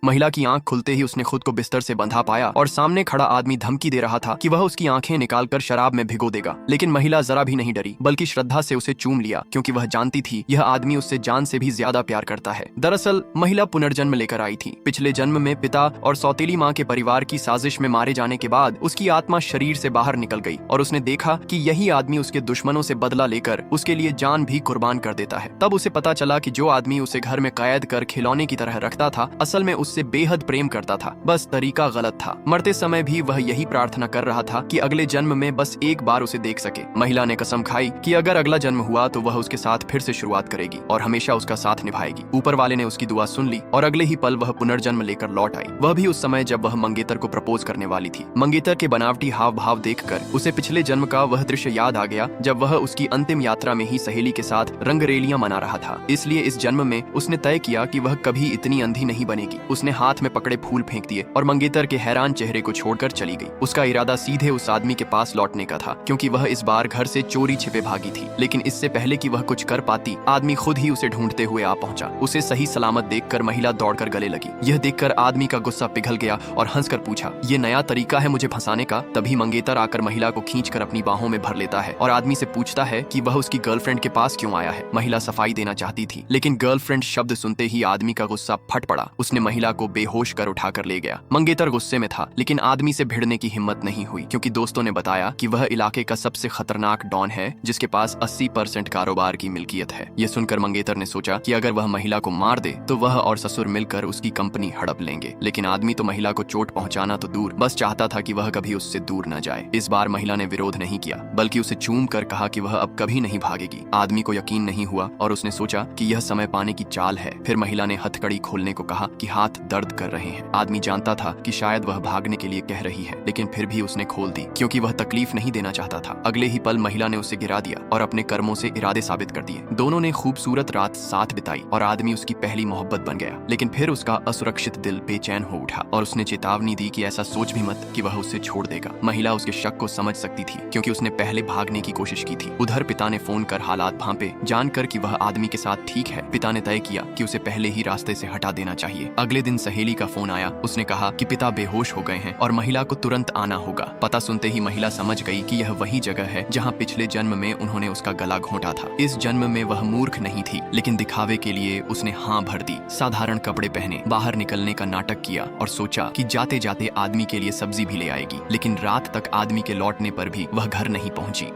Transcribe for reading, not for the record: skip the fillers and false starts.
महिला की आंख खुलते ही उसने खुद को बिस्तर से बंधा पाया और सामने खड़ा आदमी धमकी दे रहा था कि वह उसकी आंखें निकालकर शराब में भिगो देगा। लेकिन महिला जरा भी नहीं डरी, बल्कि श्रद्धा से उसे चूम लिया, क्योंकि वह जानती थी यह आदमी उससे जान से भी ज्यादा प्यार करता है। दरअसल महिला पुनर्जन्म लेकर आई थी। पिछले जन्म में पिता और सौतेली माँ के परिवार की साजिश में मारे जाने के बाद उसकी आत्मा शरीर से बाहर निकल गई और उसने देखा कि यही आदमी उसके दुश्मनों से बदला लेकर उसके लिए जान भी कुर्बान कर देता है। तब उसे पता चला कि जो आदमी उसे घर में कैद कर खिलौने की तरह रखता था, असल में उससे बेहद प्रेम करता था, बस तरीका गलत था। मरते समय भी वह यही प्रार्थना कर रहा था कि अगले जन्म में बस एक बार उसे देख सके। महिला ने कसम खाई कि अगर अगला जन्म हुआ तो वह उसके साथ फिर से शुरुआत करेगी और हमेशा उसका साथ निभाएगी। ऊपर वाले ने उसकी दुआ सुन ली और अगले ही पल वह पुनर्जन्म लेकर लौट आई। वह भी उस समय जब वह मंगेतर को प्रपोज करने वाली थी। मंगेतर के बनावटी हाव भाव देखकर उसे पिछले जन्म का वह दृश्य याद आ गया जब वह उसकी अंतिम यात्रा में ही सहेली के साथ रंगरेलियां मना रहा था। इसलिए इस जन्म में उसने तय किया कि वह कभी इतनी अंधी नहीं बनेगी। उसने हाथ में पकड़े फूल फेंक दिए और मंगेतर के हैरान चेहरे को छोड़कर चली गई। उसका इरादा सीधे उस आदमी के पास लौटने का था, क्योंकि वह इस बार घर से चोरी छिपे भागी थी। लेकिन इससे पहले कि वह कुछ कर पाती, आदमी खुद ही उसे ढूंढते हुए आ पहुंचा। उसे सही सलामत देखकर महिला दौड़कर गले लगी। यह देखकर आदमी का गुस्सा पिघल गया और हंसकर पूछा, ये नया तरीका है मुझे फंसाने का? तभी मंगेतर आकर महिला को खींचकर अपनी बाहों में भर लेता है और आदमी से पूछता है कि वह उसकी गर्लफ्रेंड के पास क्यों आया है। महिला सफाई देना चाहती थी, लेकिन गर्लफ्रेंड शब्द सुनते ही आदमी का गुस्सा फट पड़ा। उसने महिला को बेहोश कर उठाकर ले गया। मंगेतर गुस्से में था, लेकिन आदमी से भिड़ने की हिम्मत नहीं हुई, क्योंकि दोस्तों ने बताया कि वह इलाके का सबसे खतरनाक डॉन है, जिसके पास 80% कारोबार की मिल्कियत है। यह सुनकर मंगेतर ने सोचा कि अगर वह महिला को मार दे तो वह और ससुर मिलकर उसकी कंपनी हड़प लेंगे। लेकिन आदमी तो महिला को चोट पहुंचाना तो दूर, बस चाहता था कि वह कभी उससे दूर न जाए। इस बार महिला ने विरोध नहीं किया, बल्कि उसे चूम कर कहा कि वह अब कभी नहीं भागेगी। आदमी को यकीन नहीं हुआ और उसने सोचा कि यह समय पाने की चाल है। फिर महिला ने हथकड़ी खोलने को कहा कि हाथ दर्द कर रहे हैं। आदमी जानता था कि शायद वह भागने के लिए कह रही है, लेकिन फिर भी उसने खोल दी, क्योंकि वह तकलीफ नहीं देना चाहता था। अगले ही पल महिला ने उसे गिरा दिया और अपने कर्मों से इरादे साबित कर दिए। दोनों ने खूबसूरत रात साथ बिताई और आदमी उसकी पहली मोहब्बत बन गया। लेकिन फिर उसका असुरक्षित दिल बेचैन हो उठा और उसने चेतावनी दी कि ऐसा सोच भी मत कि वह उसे छोड़ देगा। महिला उसके शक को समझ सकती थी, क्योंकि उसने पहले भागने की कोशिश की थी। उधर पिता ने फोन कर हालात भांपे। जानकर कि वह आदमी के साथ ठीक है, पिता ने तय किया कि उसे पहले ही रास्ते से हटा देना चाहिए। अगले दिन सहेली का फोन आया। उसने कहा कि पिता बेहोश हो गए हैं और महिला को तुरंत आना होगा। पता सुनते ही महिला समझ गई कि यह वही जगह है जहां पिछले जन्म में उन्होंने उसका गला घोंटा था। इस जन्म में वह मूर्ख नहीं थी, लेकिन दिखावे के लिए उसने हाँ भर दी। साधारण कपड़े पहने, बाहर निकलने का नाटक किया और सोचा कि जाते जाते आदमी के लिए सब्जी भी ले आएगी। लेकिन रात तक आदमी के लौटने पर भी वह घर नहीं पहुंची।